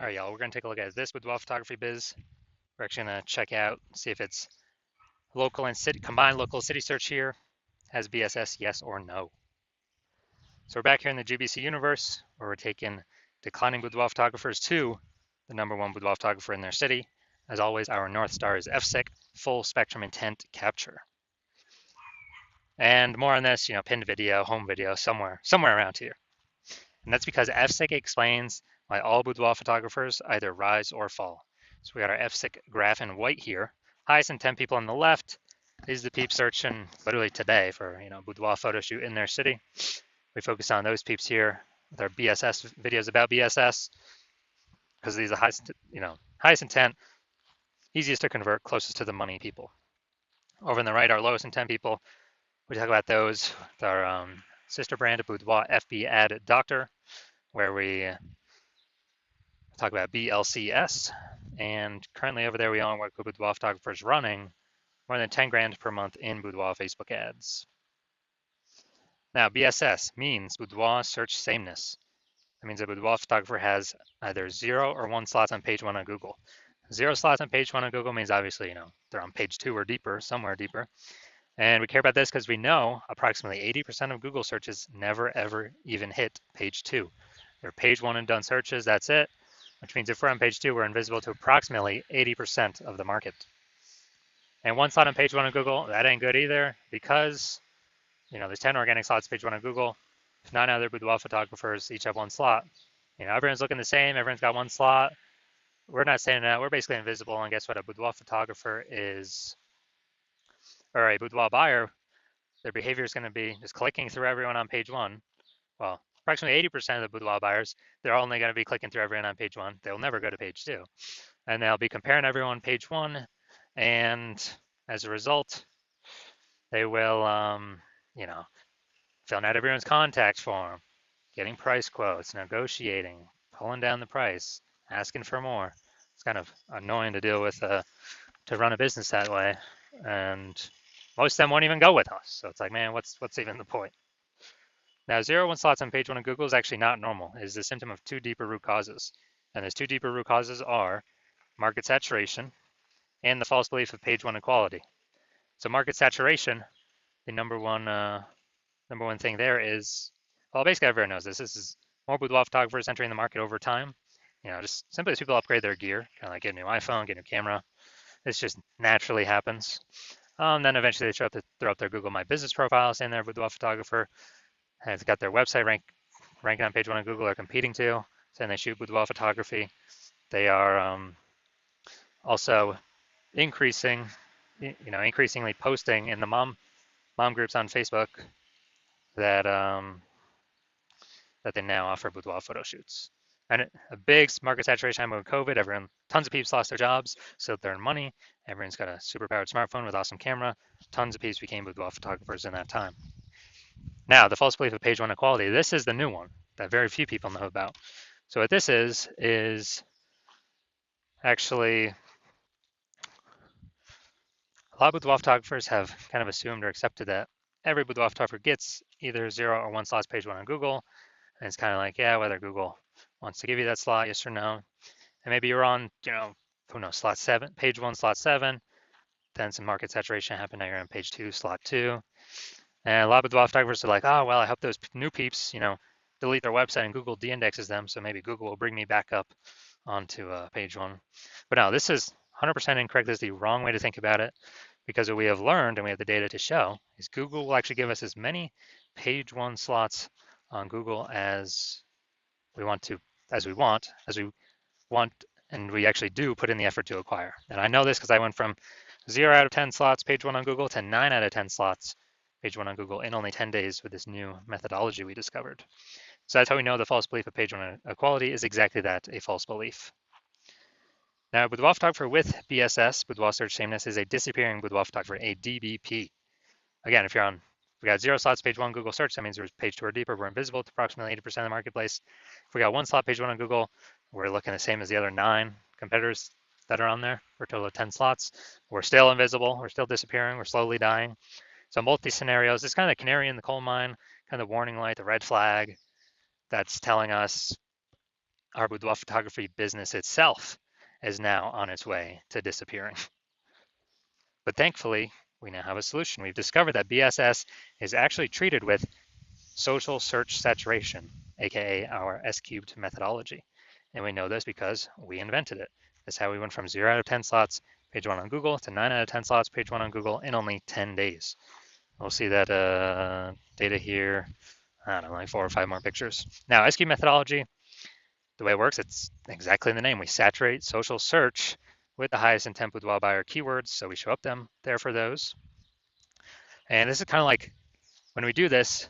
All right, y'all, we're going to take a look at this Boudoir photography biz. We're actually going to check out, see if it's local and city, combined local city search here has BSS, yes or no. So we're back here in the GBC universe where we're taking declining boudoir photographers to the #1 boudoir photographer in their city. As always, our North Star is FSIC, full spectrum intent capture. And more on this, pinned video, home video, somewhere around here. And that's because FSIC explains why all boudoir photographers either rise or fall. So we got our FSIC graph in white here. Highest intent people on the left. These are the peeps searching literally today for boudoir photo shoot in their city. We focus on those peeps here with our BSS videos about BSS because these are highest intent, easiest to convert, closest to the money people. Over on the right, our lowest intent people. We talk about those with our sister brand of Boudoir FB Ad Doctor, where we talk about BLCS. And currently over there, we only work with boudoir photographers running more than 10 grand per month in boudoir Facebook ads. Now, BSS means boudoir search sameness. That means a boudoir photographer has either 0 or 1 slots on page 1 on Google. 0 slots on page 1 on Google means obviously, they're on page 2 or deeper, somewhere deeper. And we care about this because we know approximately 80% of Google searches never ever even hit page 2. They're page 1 and done searches, that's it. Which means if we're on page 2, we're invisible to approximately 80% of the market. And 1 slot on page 1 on Google, that ain't good either because, there's 10 organic slots page 1 on Google. If 9 other boudoir photographers each have 1 slot, everyone's looking the same, everyone's got 1 slot. We're not saying that, we're basically invisible. And guess what? A boudoir photographer is, or a boudoir buyer, their behavior is going to be just clicking through everyone on page 1. Well, approximately 80% of the boudoir buyers, they're only going to be clicking through everyone on page 1. They'll never go to page 2. And they'll be comparing everyone on page 1. And as a result, they will, filling out everyone's contact form, getting price quotes, negotiating, pulling down the price, asking for more. It's kind of annoying to deal with, to run a business that way. And most of them won't even go with us. So it's like, man, what's even the point? Now, 0 1 slots on page 1 of Google is actually not normal. It is a symptom of 2 deeper root causes. And those 2 deeper root causes are market saturation and the false belief of page 1 equality. So market saturation, the number one thing there is, well, basically everyone knows this. This is more boudoir photographers entering the market over time. Just simply as people upgrade their gear, kind of like get a new iPhone, get a new camera. This just naturally happens. Then eventually they throw up their Google My Business profile saying they're a boudoir photographer. Have got their website ranking on page 1 on Google or competing to, saying they shoot boudoir photography. They are also increasingly posting in the mom groups on Facebook that that they now offer boudoir photo shoots. And a big market saturation time with COVID, tons of people lost their jobs, so they earn money. Everyone's got a super powered smartphone with awesome camera. Tons of people became boudoir photographers in that time. Now, the false belief of page 1 equality, this is the new one that very few people know about. So what this is actually, a lot of boudoir photographers have kind of assumed or accepted that every boudoir photographer gets either 0 or 1 slots page 1 on Google. And it's kind of like, yeah, whether Google wants to give you that slot, yes or no. And maybe you're on, who knows, slot 7, page 1, slot 7. Then some market saturation happened. Now you're on page 2, slot 2. And a lot of boudoir photographers are like, oh, well, I hope those new peeps, delete their website and Google de-indexes them. So maybe Google will bring me back up onto page 1. But no, this is 100% incorrect. This is the wrong way to think about it, because what we have learned, and we have the data to show, is Google will actually give us as many page 1 slots on Google as we want, and we actually do put in the effort to acquire. And I know this because I went from 0 out of 10 slots page 1 on Google to 9 out of 10 slots page 1 on Google in only 10 days with this new methodology we discovered. So that's how we know the false belief of page 1 equality is exactly that, a false belief. Now, boudoir photographer with BSS, boudoir search sameness, is a disappearing boudoir photographer, a DBP. Again, if we got 0 slots page 1 Google search, that means we're page 2 or deeper, we're invisible to approximately 80% of the marketplace. If we got 1 slot page 1 on Google, we're looking the same as the other 9 competitors that are on there for a total of 10 slots. We're still invisible, we're still disappearing, we're slowly dying. So both these scenarios, it's kind of the canary in the coal mine, kind of the warning light, the red flag that's telling us our boudoir photography business itself is now on its way to disappearing. But thankfully, we now have a solution. We've discovered that BSS is actually treated with social search saturation, aka our S-cubed methodology. And we know this because we invented it. That's how we went from 0 out of 10 slots, page 1 on Google, to 9 out of 10 slots, page 1 on Google in only 10 days. We'll see that data here, I don't know, like 4 or 5 more pictures. Now, S-cubed methodology, the way it works, it's exactly in the name. We saturate social search with the highest intent boudoir buyer keywords, so we show up them there for those. And this is kind of like, when we do this,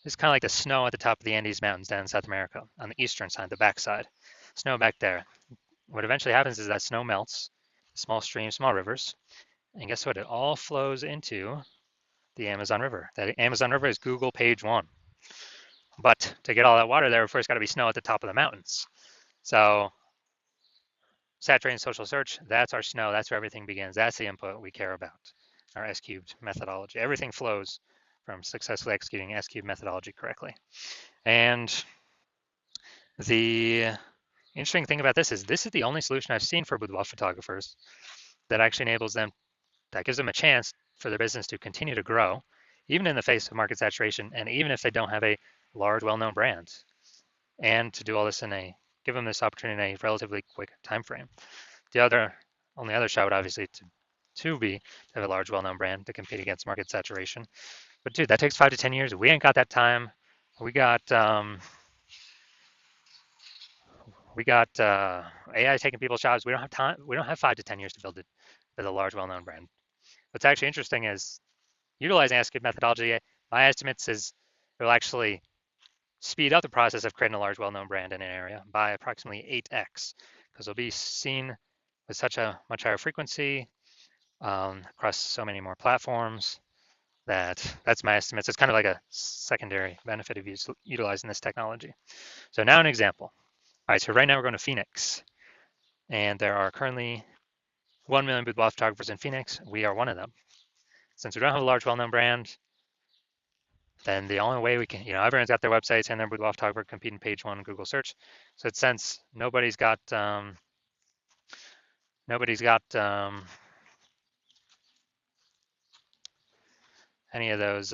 it's kind of like the snow at the top of the Andes Mountains down in South America on the eastern side, the backside. Snow back there. What eventually happens is that snow melts, small streams, small rivers, and guess what? It all flows into the Amazon River. The Amazon River is Google page 1. But to get all that water there, first got to be snow at the top of the mountains. So saturating social search, that's our snow. That's where everything begins. That's the input we care about, our S-cubed methodology. Everything flows from successfully executing S-cubed methodology correctly. And the interesting thing about this is the only solution I've seen for boudoir photographers that actually enables them, that gives them a chance for their business to continue to grow, even in the face of market saturation, and even if they don't have a large, well-known brand, and to do all this give them this opportunity in a relatively quick time frame. The only other shot would obviously to have a large, well-known brand to compete against market saturation. But dude, that takes 5 to 10 years. We ain't got that time. We got AI taking people's jobs. We don't have time. We don't have 5 to 10 years to build a large, well-known brand. What's actually interesting is utilizing S-cubed methodology. My estimates is it will actually speed up the process of creating a large, well-known brand in an area by approximately 8x, because it'll be seen with such a much higher frequency across so many more platforms. That's my estimates. It's kind of like a secondary benefit of utilizing this technology. So now an example. All right, so right now we're going to Phoenix, and there are currently 1 million boudoir photographers in Phoenix. We are one of them. Since we don't have a large, well-known brand, then the only way we can, everyone's got their websites and their boudoir photographer competing page 1 Google search. So since nobody's got any of those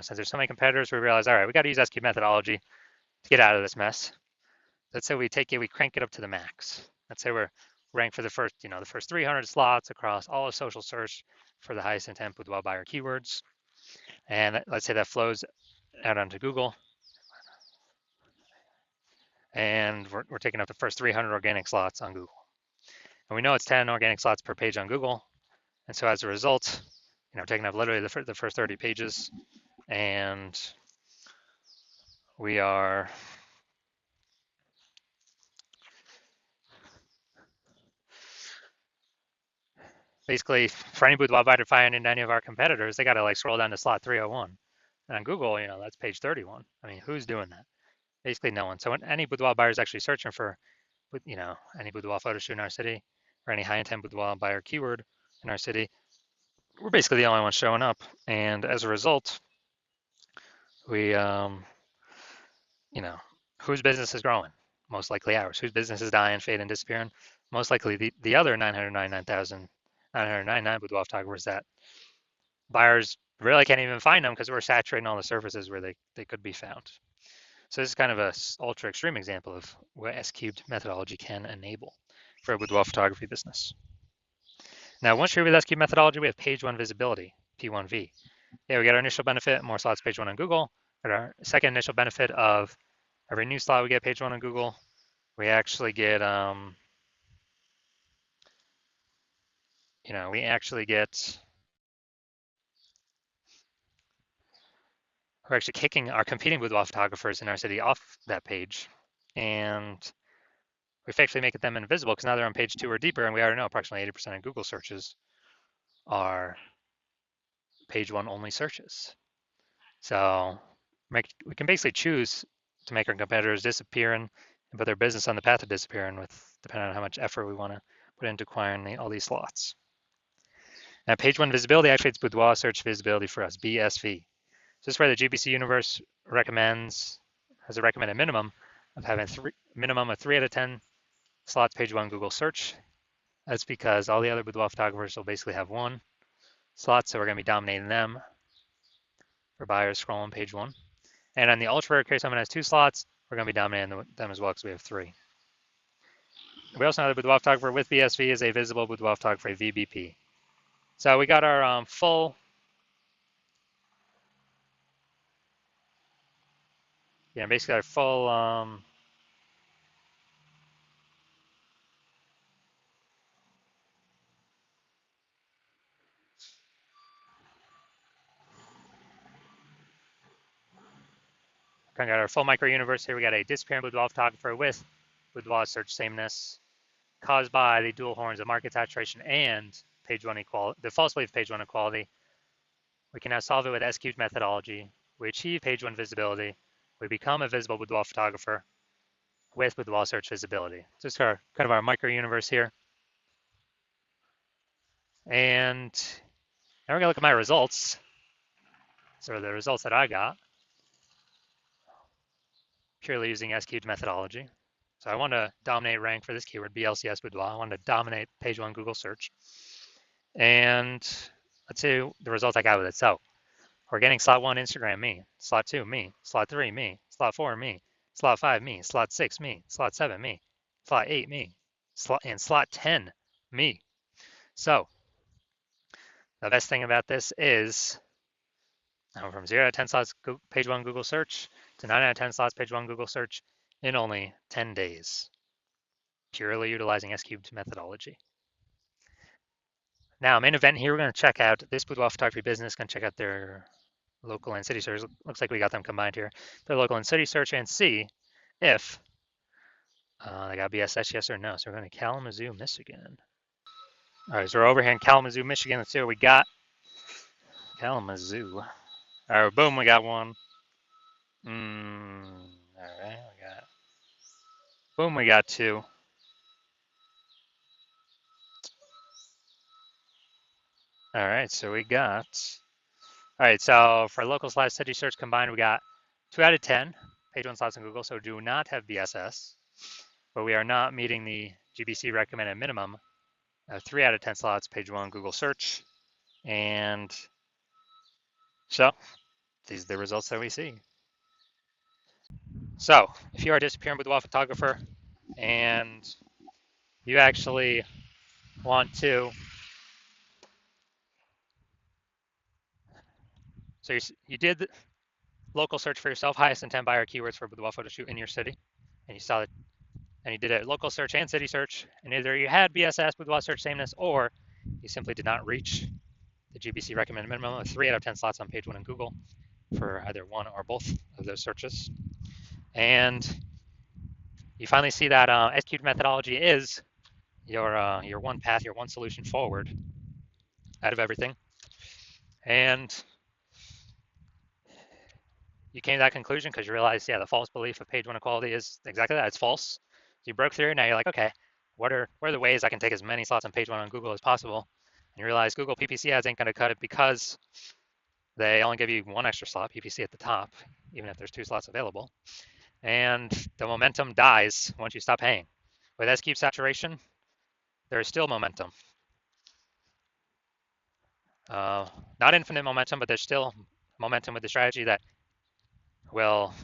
since there's so many competitors, we realize, all right, we got to use S-cubed methodology to get out of this mess. Let's say we crank it up to the max. Let's say we're ranked for the first 300 slots across all of social search for the highest intent boudoir buyer keywords. And let's say that flows out onto Google. And we're taking up the first 300 organic slots on Google. And we know it's 10 organic slots per page on Google. And so as a result, we're taking up literally the first 30 pages. And we are basically, for any boudoir buyer to find any of our competitors, they got to scroll down to slot 301. And on Google, that's page 31. I mean, who's doing that? Basically no one. So when any boudoir buyer is actually searching for, any boudoir photo shoot in our city or any high intent boudoir buyer keyword in our city, we're basically the only ones showing up. And as a result, we, whose business is growing? Most likely ours. Whose business is dying, fading, disappearing? Most likely the other 999,999 boudoir photographers that buyers really can't even find them because we're saturating all the surfaces where they could be found. So this is kind of a ultra extreme example of what S-cubed methodology can enable for a boudoir photography business. Now, once you're with S-cubed methodology, we have page 1 visibility, P1V. Yeah, we get our initial benefit, more slots page 1 on Google. Got our second initial benefit of every new slot we get page 1 on Google. We actually get, we're actually kicking our competing boudoir photographers in our city off that page, and we effectively make them invisible because now they're on page 2 or deeper, and we already know approximately 80% of Google searches are page 1 only searches. So we can basically choose to make our competitors disappear and put their business on the path of disappearing, depending on how much effort we want to put into acquiring all these slots. Now, page one visibility activates Boudoir search visibility for us, BSV. So this is where the GBC universe has a recommended minimum of having minimum of 3 out of 10 slots page one Google search. That's because all the other boudoir photographers will basically have 1 slot, so we're going to be dominating them for buyers scrolling page 1. And on the ultra rare case, someone has 2 slots, we're going to be dominating them as well because we have 3. We also know the boudoir photographer with BSV is a visible boudoir photographer, VBP. So we got our full, basically our full kind of got our full micro universe here. We got a disappearing boudoir photographer with boudoir search sameness caused by the dual horns of market saturation and page one equality, the false belief page one equality. We can now solve it with S-cubed methodology. We achieve page one visibility. We become a visible boudoir photographer with boudoir search visibility. Just our kind of our micro universe here. And now we're gonna look at my results. So the results that I got, purely using S-cubed methodology. So I want to dominate rank for this keyword, BLCS boudoir. I want to dominate page one Google search. And let's see the results I got with it. So we're getting slot 1, Instagram, me. Slot 2, me. Slot 3, me. Slot 4, me. Slot 5, me. Slot 6, me. Slot 7, me. Slot 8, me. And slot 10, me. So the best thing about this is from 0 to 10 slots page 1 Google search to 9 out of 10 slots page 1 Google search in only 10 days, purely utilizing S-cubed methodology. Now, main event here, we're going to check out this boudoir photography business, going to check out their local and city search. Looks like we got them combined here. Their local and city search, and see if they got BSS, yes or no. So we're going to Kalamazoo, Michigan. All right, so we're over here in Kalamazoo, Michigan. Let's see what we got. Kalamazoo. All right, boom, we got one. All right, boom, we got 2. All right, so we got, all right, so for local / city search combined, we got 2 out of 10 page one slots in Google, so do not have BSS, but we are not meeting the GBC recommended minimum of 3 out of 10 slots page one Google search. And so these are the results that we see. So if you are a disappearing boudoir photographer and you actually want to, so you did the local search for yourself, highest intent buyer keywords for boudoir photo shoot in your city, and you saw that, and you did a local search and city search, and either you had BSS boudoir search sameness, or you simply did not reach the GBC recommended minimum of 3 out of 10 slots on page 1 in Google for either one or both of those searches. And you finally see that S-cubed methodology is your one path, your one solution forward out of everything. And you came to that conclusion because you realized, yeah, the false belief of page one equality is exactly that. It's false. You broke through. Now you're like, okay, what are the ways I can take as many slots on page one on Google as possible? And you realize Google PPC ads ain't going to cut it because they only give you 1 extra slot, PPC at the top, even if there's 2 slots available. And the momentum dies once you stop paying. With S-cube saturation, there is still momentum. Not infinite momentum, but there's still momentum with the strategy that will,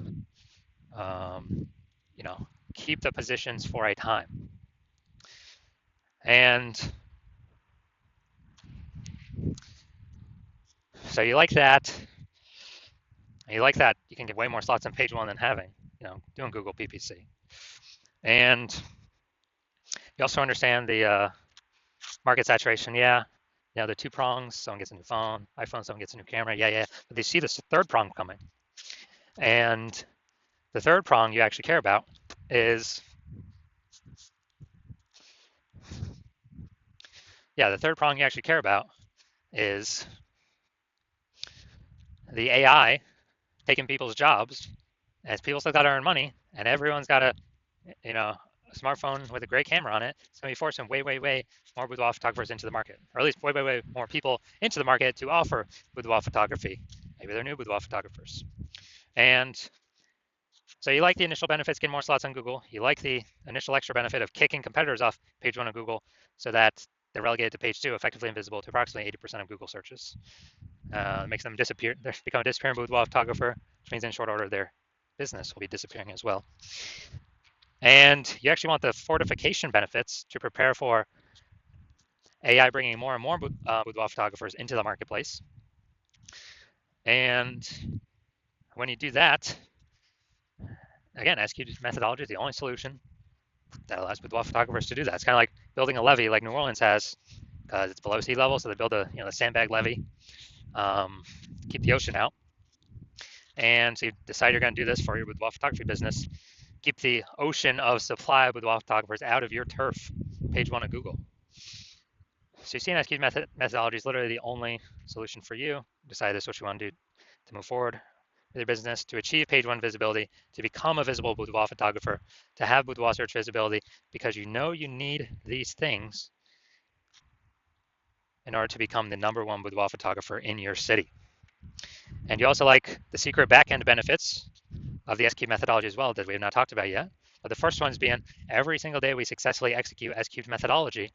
keep the positions for a time. And so you like that. You can get way more slots on page one than having, doing Google PPC. And you also understand the market saturation. Yeah, the 2 prongs, someone gets a new phone, iPhone, someone gets a new camera. Yeah. But they see this 3rd prong coming. And the 3rd prong you actually care about is, the 3rd prong you actually care about is the AI taking people's jobs, as people still got to earn money, and everyone's got to, smartphone with a great camera on it, it's going to be forcing way more boudoir photographers into the market, or at least way more people into the market to offer boudoir photography. Maybe they're new boudoir photographers. And so you like the initial benefits, getting more slots on Google. You like the initial extra benefit of kicking competitors off page 1 of Google so that they're relegated to page 2, effectively invisible to approximately 80% of Google searches. Makes them disappear. They become a disappearing boudoir photographer, which means in short order their business will be disappearing as well. And you actually want the fortification benefits to prepare for AI bringing more and more boudoir photographers into the marketplace. And when you do that, again, executed methodology is the only solution that allows boudoir photographers to do that. It's kind of like building a levee like New Orleans has, because it's below sea level, so they build a sandbag levee, keep the ocean out. And so you decide you're going to do this for your boudoir photography business. Keep the ocean of supply of boudoir photographers out of your turf, page 1 of Google. So you see, executed methodology is literally the only solution for you. Decide this is what you want to do to move forward with your business, to achieve page 1 visibility, to become a visible boudoir photographer, to have boudoir search visibility, because you know you need these things in order to become the #1 boudoir photographer in your city. And you also like the secret back-end benefits of the SQ methodology as well that we have not talked about yet. But the first one's being every single day we successfully execute SQ methodology,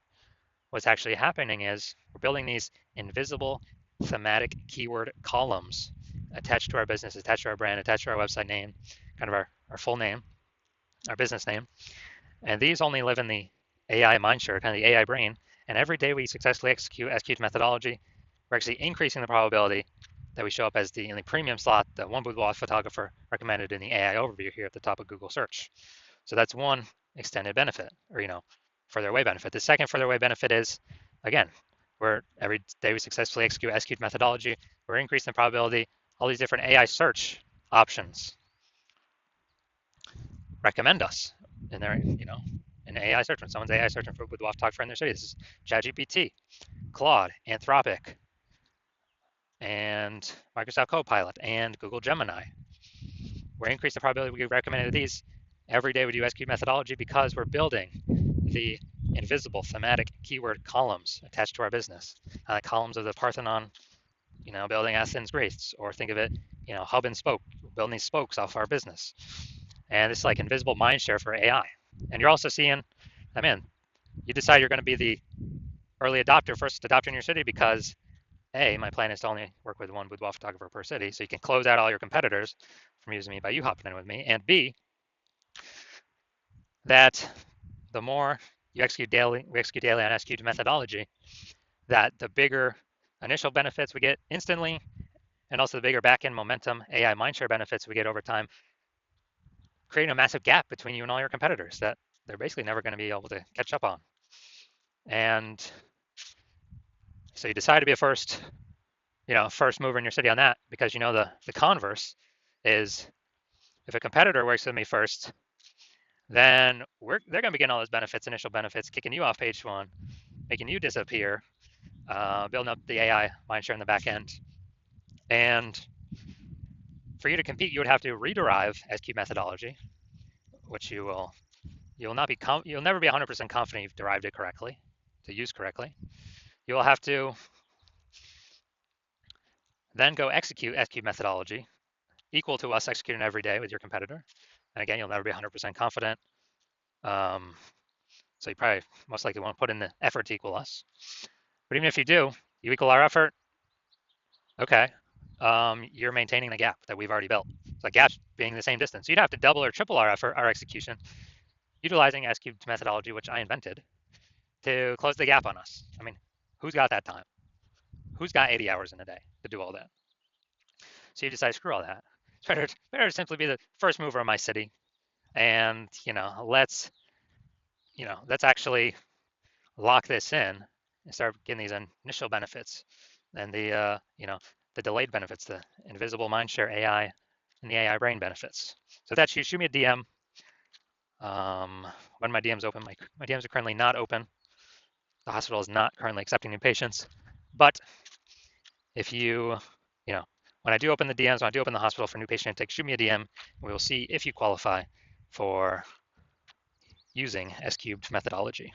what's actually happening is we're building these invisible thematic keyword columns attached to our business, attached to our brand, attached to our website name, kind of our full name, our business name. And these only live in the AI mindshare, kind of the AI brain. And every day we successfully execute SQ methodology, we're actually increasing the probability that we show up as the premium slot, the one boudoir photographer recommended in the AI overview here at the top of Google search. So that's one extended benefit, or further away benefit. The second further away benefit is, again, where every day we successfully execute methodology, we're increasing the probability all these different AI search options recommend us in their, in AI search. When someone's AI searching for boudoir photographer in their city, this is ChatGPT, Claude, Anthropic, and Microsoft Copilot, and Google Gemini. We're increasing the probability we get recommended to these every day we do SQ methodology because we're building the invisible thematic keyword columns attached to our business. Columns of the Parthenon, building Athens, Greece, or think of it, hub and spoke, building these spokes off our business. And it's like invisible mindshare for AI. And you're also seeing, you decide you're going to be the early adopter, first adopter in your city because A, my plan is to only work with one boudoir photographer per city, so you can close out all your competitors from using me by you hopping in with me. And B, that the more you execute daily, we execute daily on SQ methodology, that the bigger initial benefits we get instantly, and also the bigger back-end momentum AI mindshare benefits we get over time, creating a massive gap between you and all your competitors that they're basically never going to be able to catch up on. And so you decide to be a first mover in your city on that, because the converse is if a competitor works with me first, then they're going to be getting all those benefits, initial benefits, kicking you off page 1, making you disappear, building up the AI mindshare in the back end. And for you to compete, you would have to rederive SQ methodology, which you'll never be 100% confident you've derived it correctly, to use correctly. You will have to then go execute SQ methodology equal to us executing every day with your competitor. And again, you'll never be 100% confident. So you probably most likely won't put in the effort to equal us. But even if you do, you equal our effort, okay, you're maintaining the gap that we've already built. So the gap being the same distance. So you'd have to double or triple our effort, our execution, utilizing SQ methodology, which I invented, to close the gap on us. Who's got that time? Who's got 80 hours in a day to do all that? So you decide, screw all that. It's better to simply be the first mover in my city, and let's actually lock this in and start getting these initial benefits and the delayed benefits, the invisible mindshare AI and the AI brain benefits. So that's you. Shoot me a DM. When my DM's open, my DMs are currently not open. The hospital is not currently accepting new patients, but if you when I do open the DMs, when I do open the hospital for new patient intake, shoot me a DM, and we will see if you qualify for using S cubed methodology.